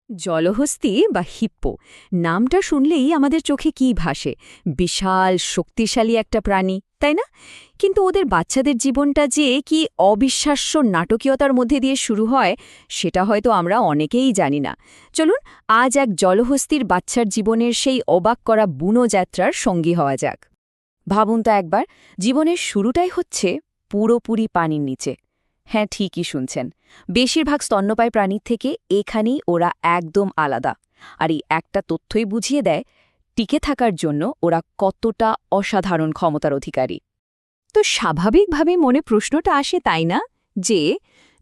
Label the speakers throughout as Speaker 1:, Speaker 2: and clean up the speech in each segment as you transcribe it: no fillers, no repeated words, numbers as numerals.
Speaker 1: জলহস্তী বা হিপ্পো নামটা শুনলেই আমাদের চোখে কি ভাসে? বিশাল শক্তিশালী একটা প্রাণী, তাই না? কিন্তু ওদের বাচ্চাদের জীবনটা যে কি অবিশ্বাস্য নাটকীয়তার মধ্যে দিয়ে শুরু হয়, সেটা হয়তো আমরা অনেকেই জানি না। চলুন আজ এক জলহস্তির বাচ্চার জীবনের সেই অবাক করা বুনো যাত্রার সঙ্গী হওয়া যাক। ভাবুন তো একবার, জীবনের শুরুটাই হচ্ছে পুরোপুরি পানির নিচে। হ্যাঁ, ঠিকই শুনছেন। বেশিরভাগ স্তন্যপায়ী প্রাণীর থেকে এখানেই ওরা একদম আলাদা। আর এই একটা তথ্যই বুঝিয়ে দেয় টিকে থাকার জন্য ওরা কতটা অসাধারণ ক্ষমতার অধিকারী। তো স্বাভাবিকভাবে মনে প্রশ্নটা আসে, তাই না, যে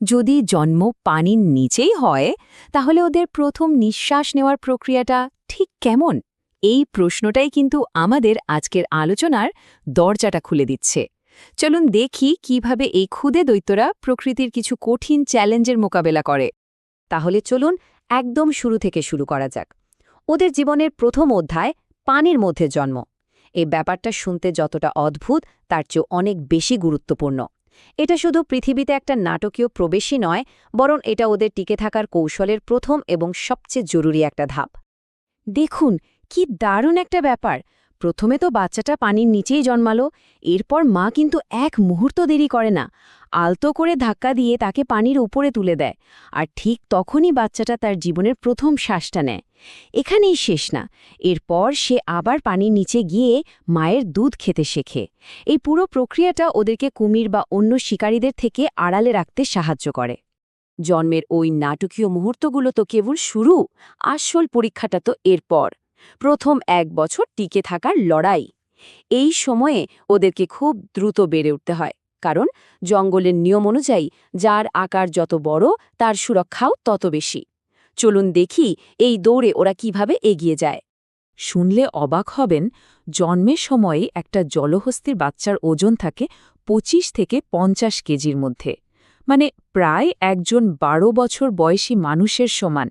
Speaker 1: যদি জন্ম পানির নিচেই হয়, তাহলে ওদের প্রথম নিঃশ্বাস নেওয়ার প্রক্রিয়াটা ঠিক কেমন? এই প্রশ্নটাই কিন্তু আমাদের আজকের আলোচনার দরজাটা খুলে দিচ্ছে। চলুন দেখি কিভাবে এই ক্ষুদে দৈত্যরা প্রকৃতির কিছু কঠিন চ্যালেঞ্জের মোকাবেলা করে। তাহলে চলুন একদম শুরু থেকে শুরু করা যাক। ওদের জীবনের প্রথম অধ্যায় পানির মধ্যে জন্ম। এই ব্যাপারটা শুনতে যতটা অদ্ভুত, তার চেয়ে অনেক বেশি গুরুত্বপূর্ণ। এটা শুধু পৃথিবীতে একটা নাটকীয় প্রবেশই নয়, বরং এটা ওদের টিকে থাকার কৌশলের প্রথম এবং সবচেয়ে জরুরি একটা ধাপ। দেখুন, কি দারুণ একটা ব্যাপার! প্রথমে তো বাচ্চাটা পানির নিচেই জন্মালো, এরপর মা কিন্তু এক মুহূর্ত দেরি করে না, আলতো করে ধাক্কা দিয়ে তাকে পানির উপরে তুলে দেয়। আর ঠিক তখনই বাচ্চাটা তার জীবনের প্রথম শ্বাসটা নেয়। এখানেই শেষ না, এরপর সে আবার পানির নিচে গিয়ে মায়ের দুধ খেতে শেখে। এই পুরো প্রক্রিয়াটা ওদেরকে কুমির বা অন্য শিকারীদের থেকে আড়ালে রাখতে সাহায্য করে। জন্মের ওই নাটকীয় মুহূর্তগুলো তো কেবল শুরু, আসল পরীক্ষাটা তো এরপর। প্রথম 1 বছর টিকে থাকার লড়াই। এই সময়ে ওদেরকে খুব দ্রুত বেড়ে উঠতে হয়, কারণ জঙ্গলের নিয়ম অনুযায়ী যার আকার যত বড়, তার সুরক্ষাও তত বেশি। চলুন দেখি এই দৌড়ে ওরা কিভাবে এগিয়ে যায়। শুনলে অবাক হবেন, জন্মের সময়ে একটা জলহস্তির বাচ্চার ওজন থাকে 25 থেকে 50 কেজির মধ্যে, মানে প্রায় একজন 12 বছর বয়সী মানুষের সমান।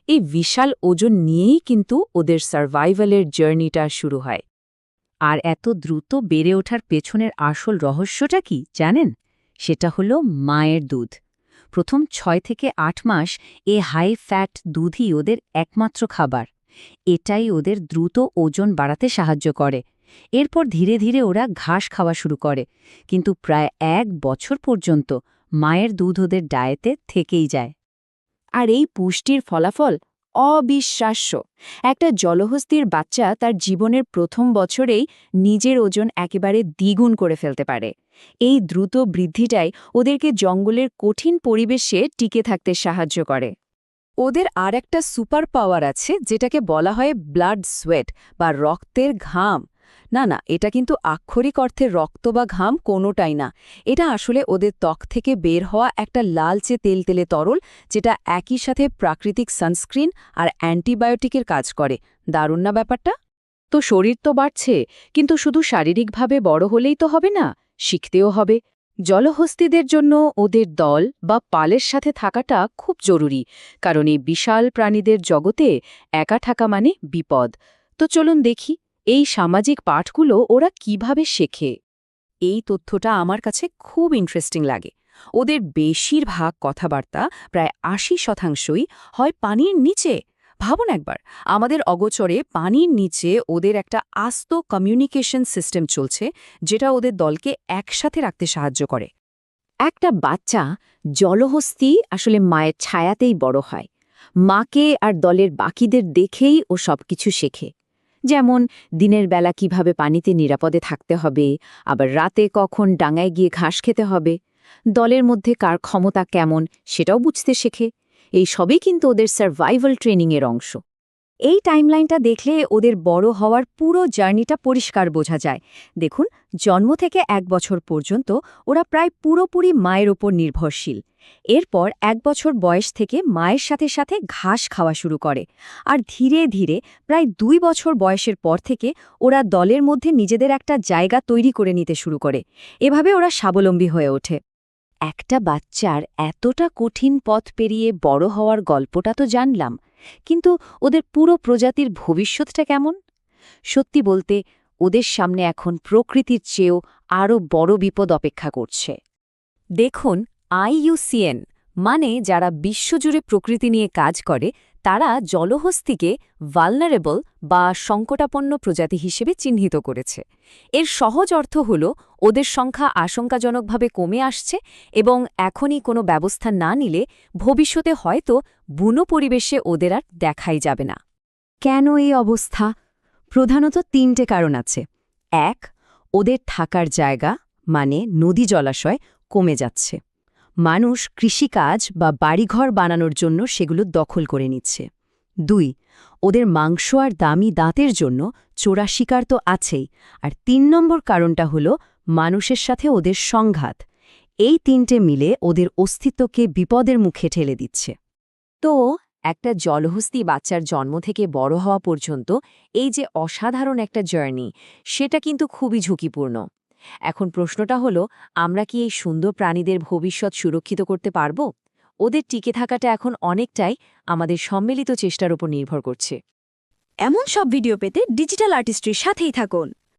Speaker 1: এই বিশাল ওজন নিয়েই কিন্তু ওদের সার্ভাইভালের জার্নিটা শুরু হয়। আর এত দ্রুত বেড়ে ওঠার পেছনের আসল রহস্যটা কি জানেন? সেটা হলো মায়ের দুধ। প্রথম 6 থেকে 8 মাস এ হাই ফ্যাট দুধই ওদের একমাত্র খাবার। এটাই ওদের দ্রুত ওজন বাড়াতে সাহায্য করে। এরপর ধীরে ধীরে ওরা ঘাস খাওয়া শুরু করে, কিন্তু প্রায় 1 বছর পর্যন্ত মায়ের দুধ ওদের ডায়েটে থেকেই যায়। আর এই পুষ্টির ফলাফল অবিশ্বাস্য। একটা জলহস্তির বাচ্চা তার জীবনের প্রথম বছরেই নিজের ওজন একেবারে দ্বিগুণ করে ফেলতে পারে। এই দ্রুত বৃদ্ধিটাই ওদেরকে জঙ্গলের কঠিন পরিবেশে টিকে থাকতে সাহায্য করে। ওদের আর একটা সুপার পাওয়ার আছে, যেটাকে বলা হয় ব্লাড সোয়েট বা রক্তের ঘাম। না না, এটা কিন্তু আক্ষরিক অর্থে রক্ত বা ঘাম কোনোটাই না। এটা আসলে ওদের ত্বক থেকে বের হওয়া একটা লালচে তেলতেলে তরল, যেটা একই সাথে প্রাকৃতিক সানস্ক্রিন আর অ্যান্টিবায়োটিকের কাজ করে। দারুণ না ব্যাপারটা? তো শরীর তো বাড়ছে, কিন্তু শুধু শারীরিকভাবে বড় হলেই তো হবে না, শিখতেও হবে। জলহস্তিদের জন্য ওদের দল বা পালের সাথে থাকাটা খুব জরুরি, কারণ এই বিশাল প্রাণীদের জগতে একা থাকা মানে বিপদ। তো চলুন দেখি এই সামাজিক পাঠগুলো ওরা কিভাবে শেখে। এই তথ্যটা আমার কাছে খুব ইন্টারেস্টিং লাগে। ওদের বেশিরভাগ কথাবার্তা, প্রায় 80%ই হয় পানির নিচে। ভাবুন একবার, আমাদের অগোচরে পানির নিচে ওদের একটা আস্ত কমিউনিকেশন সিস্টেম চলছে, যেটা ওদের দলকে একসাথে রাখতে সাহায্য করে। একটা বাচ্চা জলহস্তি আসলে মায়ের ছায়াতেই বড় হয়। মাকে আর দলের বাকিদের দেখেই ও সবকিছু শেখে। যেমন দিনের বেলা কিভাবে পানিতে নিরাপদে থাকতে হবে, আবার রাতে কখন ডাঙায় গিয়ে ঘাস খেতে হবে, দলের মধ্যে কার ক্ষমতা কেমন সেটাও বুঝতে শেখে। এই সবই কিন্তু ওদের সার্ভাইভাল ট্রেনিংয়ের অংশ। এই টাইমলাইনটা দেখলে ওদের বড় হওয়ার পুরো জার্নিটা পরিষ্কার বোঝা যায়। দেখুন, জন্ম থেকে 1 বছর পর্যন্ত ওরা প্রায় পুরোপুরি মায়ের ওপর নির্ভরশীল। এরপর 1 বছর বয়স থেকে মায়ের সাথে সাথে ঘাস খাওয়া শুরু করে। আর ধীরে ধীরে প্রায় 2 বছর বয়সের পর থেকে ওরা দলের মধ্যে নিজেদের একটা জায়গা তৈরি করে নিতে শুরু করে। এভাবে ওরা স্বাবলম্বী হয়ে ওঠে। একটা বাচ্চার এতটা কঠিন পথ পেরিয়ে বড় হওয়ার গল্পটা তো জানলাম, কিন্তু ওদের পুরো প্রজাতির ভবিষ্যৎটা কেমন? সত্যি বলতে, ওদের সামনে এখন প্রকৃতির চেয়েও আরও বড় বিপদ অপেক্ষা করছে। দেখুন, IUCN মানে যারা বিশ্বজুড়ে প্রকৃতি নিয়ে কাজ করে, তারা জলহস্তিকে ভালনারেবল বা সংকটাপন্ন প্রজাতি হিসেবে চিহ্নিত করেছে। এর সহজ অর্থ হল ওদের সংখ্যা আশঙ্কাজনকভাবে কমে আসছে এবং এখনই কোনো ব্যবস্থা না নিলে ভবিষ্যতে হয়তো বুনো পরিবেশে ওদের আর দেখাই যাবে না। কেন এই অবস্থা? প্রধানত 3টে কারণ আছে। 1. ওদের থাকার জায়গা মানে নদী জলাশয় কমে যাচ্ছে। মানুষ কৃষিকাজ বা বাড়িঘর বানানোর জন্য সেগুলো দখল করে নিচ্ছে। 2. ওদের মাংস আর দামি দাঁতের জন্য চোরা শিকার তো আছেই, আর 3 নম্বর কারণটা হলো মানুষের সাথে ওদের সংঘাত। এই 3টে মিলে ওদের অস্তিত্বকে বিপদের মুখে ঠেলে দিচ্ছে। তো একটা জলহস্তী বাচ্চার জন্ম থেকে বড় হওয়া পর্যন্ত এই যে অসাধারণ একটা জার্নি, সেটা কিন্তু খুবই ঝুঁকিপূর্ণ। এখন প্রশ্নটা হলো, আমরা কি এই সুন্দর প্রাণীদের ভবিষ্যৎ সুরক্ষিত করতে পারব? ওদের টিকে থাকাটা এখন অনেকটাই আমাদের সম্মিলিত চেষ্টার উপর নির্ভর করছে।
Speaker 2: এমন সব ভিডিও পেতে ডিজিটাল আর্টিস্ট্রির সাথেই থাকুন।